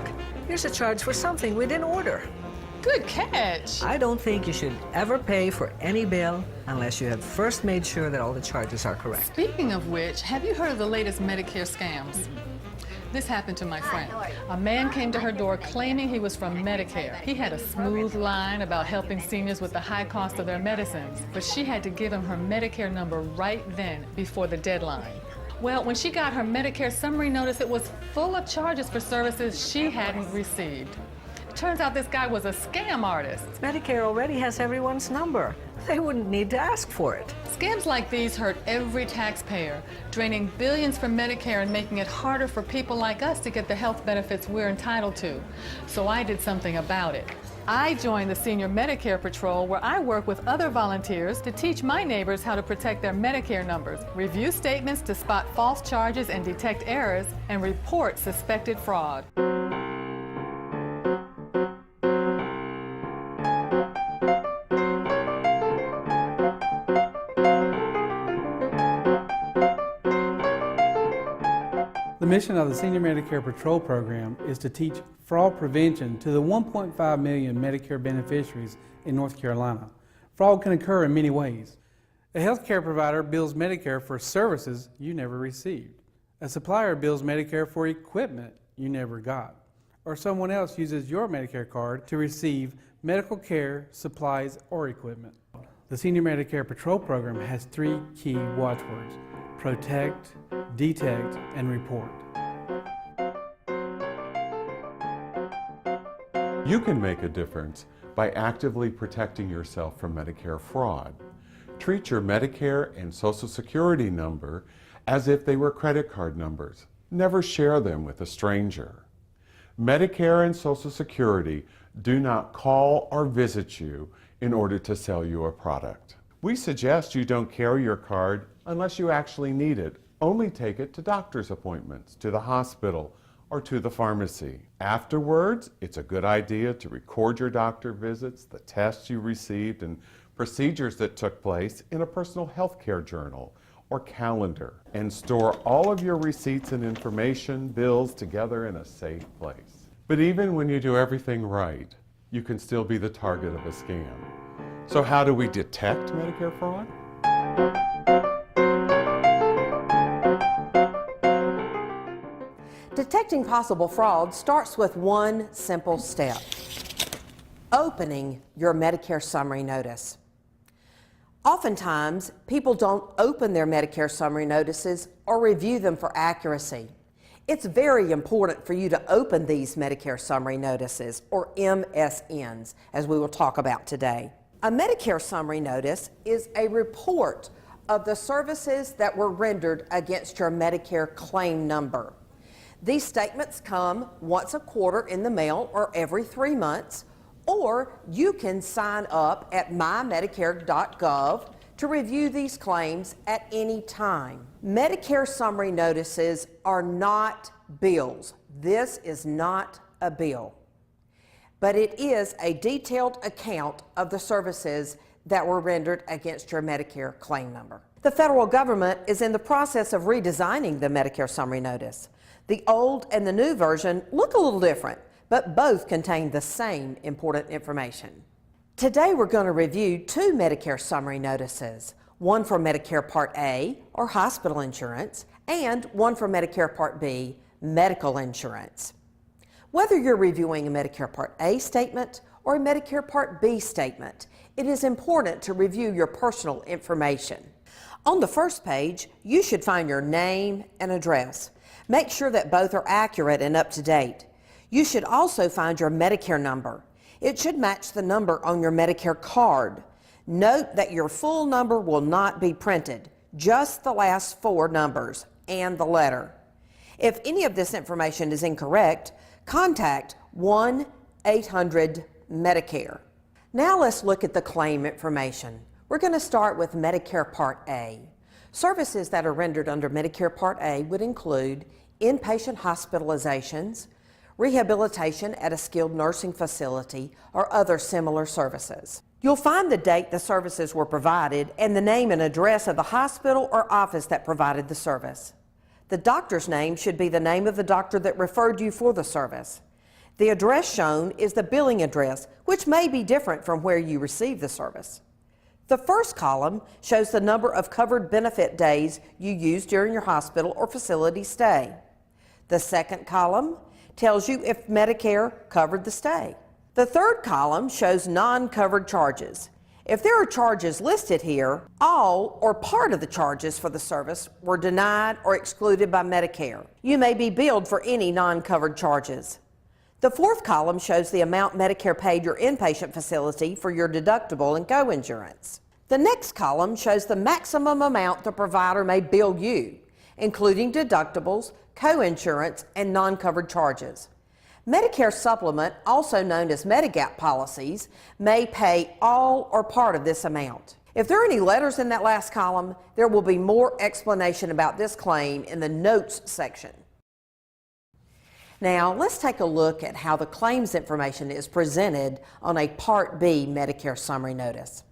Look, here's a charge for something we didn't order. Good catch. I don't think you should ever pay for any bill unless you have first made sure that all the charges are correct. Speaking of which, have you heard of the latest Medicare scams? This happened to my friend. A man came to her door claiming he was from Medicare. He had a smooth line about helping seniors with the high cost of their medicines, but she had to give him her Medicare number right then before the deadline. Well, when she got her Medicare summary notice, it was full of charges for services she hadn't received. It turns out this guy was a scam artist. Medicare already has everyone's number. They wouldn't need to ask for it. Scams like these hurt every taxpayer, draining billions from Medicare and making it harder for people like us to get the health benefits we're entitled to. So I did something about it. I joined the Senior Medicare Patrol, where I work with other volunteers to teach my neighbors how to protect their Medicare numbers, review statements to spot false charges and detect errors, and report suspected fraud. The mission of the Senior Medicare Patrol Program is to teach fraud prevention to the 1.5 million Medicare beneficiaries in North Carolina. Fraud can occur in many ways. A healthcare provider bills Medicare for services you never received. A supplier bills Medicare for equipment you never got. Or someone else uses your Medicare card to receive medical care, supplies, or equipment. The Senior Medicare Patrol Program has 3 key watchwords: protect, detect, and report. You can make a difference by actively protecting yourself from Medicare fraud. Treat your Medicare and Social Security number as if they were credit card numbers. Never share them with a stranger. Medicare and Social Security do not call or visit you in order to sell you a product. We suggest you don't carry your card unless you actually need it. Only take it to doctor's appointments, to the hospital, or to the pharmacy. Afterwards, it's a good idea to record your doctor visits, the tests you received, and procedures that took place in a personal health care journal or calendar, and store all of your receipts and information, bills together in a safe place. But even when you do everything right, you can still be the target of a scam. So how do we detect Medicare fraud? Detecting possible fraud starts with one simple step: opening your Medicare summary notice. Oftentimes, people don't open their Medicare summary notices or review them for accuracy. It's very important for you to open these Medicare summary notices, or MSNs, as we will talk about today. A Medicare summary notice is a report of the services that were rendered against your Medicare claim number. These statements come once a quarter in the mail or every 3 months, or you can sign up at mymedicare.gov to review these claims at any time. Medicare summary notices are not bills. This is not a bill, but it is a detailed account of the services that were rendered against your Medicare claim number. The federal government is in the process of redesigning the Medicare summary notice. The old and the new version look a little different, but both contain the same important information. Today we're going to review 2 Medicare summary notices, one for Medicare Part A, or hospital insurance, and one for Medicare Part B, medical insurance. Whether you're reviewing a Medicare Part A statement or a Medicare Part B statement, it is important to review your personal information. On the first page, you should find your name and address. Make sure that both are accurate and up to date. You should also find your Medicare number. It should match the number on your Medicare card. Note that your full number will not be printed, just the last 4 numbers and the letter. If any of this information is incorrect, contact 1-800-MEDICARE. Now let's look at the claim information. We're going to start with Medicare Part A. Services that are rendered under Medicare Part A would include inpatient hospitalizations, rehabilitation at a skilled nursing facility, or other similar services. You'll find the date the services were provided and the name and address of the hospital or office that provided the service. The doctor's name should be the name of the doctor that referred you for the service. The address shown is the billing address, which may be different from where you receive the service. The first column shows the number of covered benefit days you used during your hospital or facility stay. The second column tells you if Medicare covered the stay. The third column shows non-covered charges. If there are charges listed here, all or part of the charges for the service were denied or excluded by Medicare. You may be billed for any non-covered charges. The fourth column shows the amount Medicare paid your inpatient facility for your deductible and coinsurance. The next column shows the maximum amount the provider may bill you, including deductibles, coinsurance, and non-covered charges. Medicare Supplement, also known as Medigap policies, may pay all or part of this amount. If there are any letters in that last column, there will be more explanation about this claim in the Notes section. Now, let's take a look at how the claims information is presented on a Part B Medicare Summary Notice.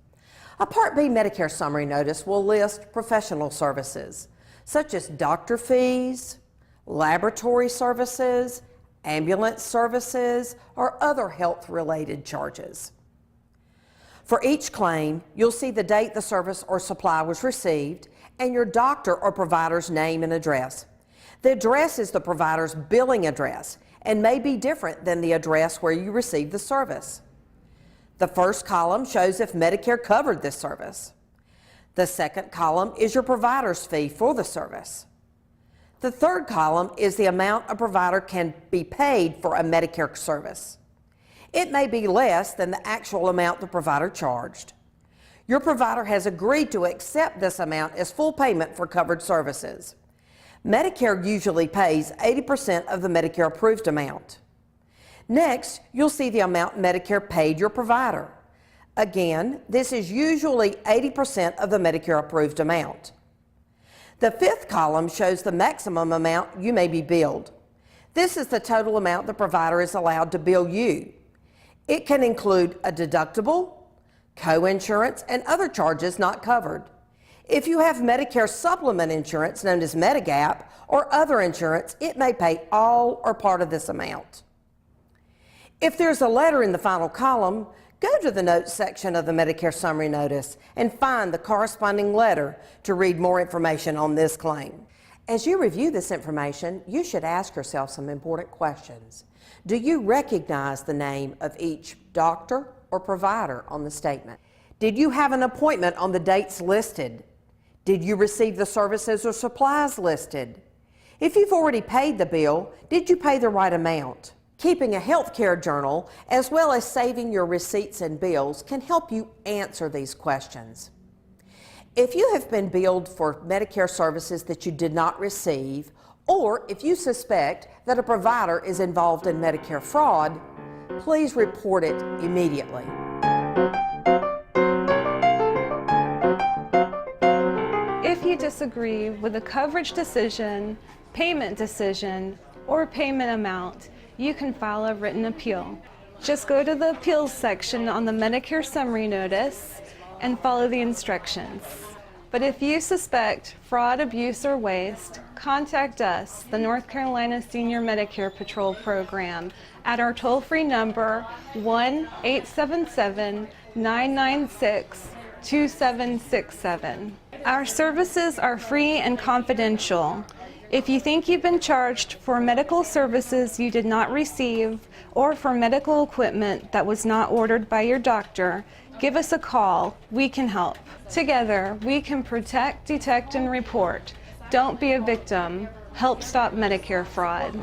A Part B Medicare Summary Notice will list professional services, such as doctor fees, laboratory services, ambulance services, or other health-related charges. For each claim, you'll see the date the service or supply was received and your doctor or provider's name and address. The address is the provider's billing address and may be different than the address where you received the service. The first column shows if Medicare covered this service. The second column is your provider's fee for the service. The third column is the amount a provider can be paid for a Medicare service. It may be less than the actual amount the provider charged. Your provider has agreed to accept this amount as full payment for covered services. Medicare usually pays 80% of the Medicare approved amount. Next, you'll see the amount Medicare paid your provider. Again, this is usually 80% of the Medicare approved amount. The fifth column shows the maximum amount you may be billed. This is the total amount the provider is allowed to bill you. It can include a deductible, coinsurance, and other charges not covered. If you have Medicare supplement insurance known as Medigap or other insurance, it may pay all or part of this amount. If there's a letter in the final column, go to the Notes section of the Medicare Summary Notice and find the corresponding letter to read more information on this claim. As you review this information, you should ask yourself some important questions. Do you recognize the name of each doctor or provider on the statement? Did you have an appointment on the dates listed? Did you receive the services or supplies listed? If you've already paid the bill, did you pay the right amount? Keeping a healthcare journal, as well as saving your receipts and bills, can help you answer these questions. If you have been billed for Medicare services that you did not receive, or if you suspect that a provider is involved in Medicare fraud, please report it immediately. If you disagree with a coverage decision, payment decision, or payment amount, you can file a written appeal. Just go to the appeals section on the Medicare Summary Notice and follow the instructions. But if you suspect fraud, abuse, or waste, contact us, the North Carolina Senior Medicare Patrol Program, at our toll-free number 1-877-996-2767. Our services are free and confidential. If you think you've been charged for medical services you did not receive or for medical equipment that was not ordered by your doctor, give us a call. We can help. Together, we can protect, detect, and report. Don't be a victim. Help stop Medicare fraud.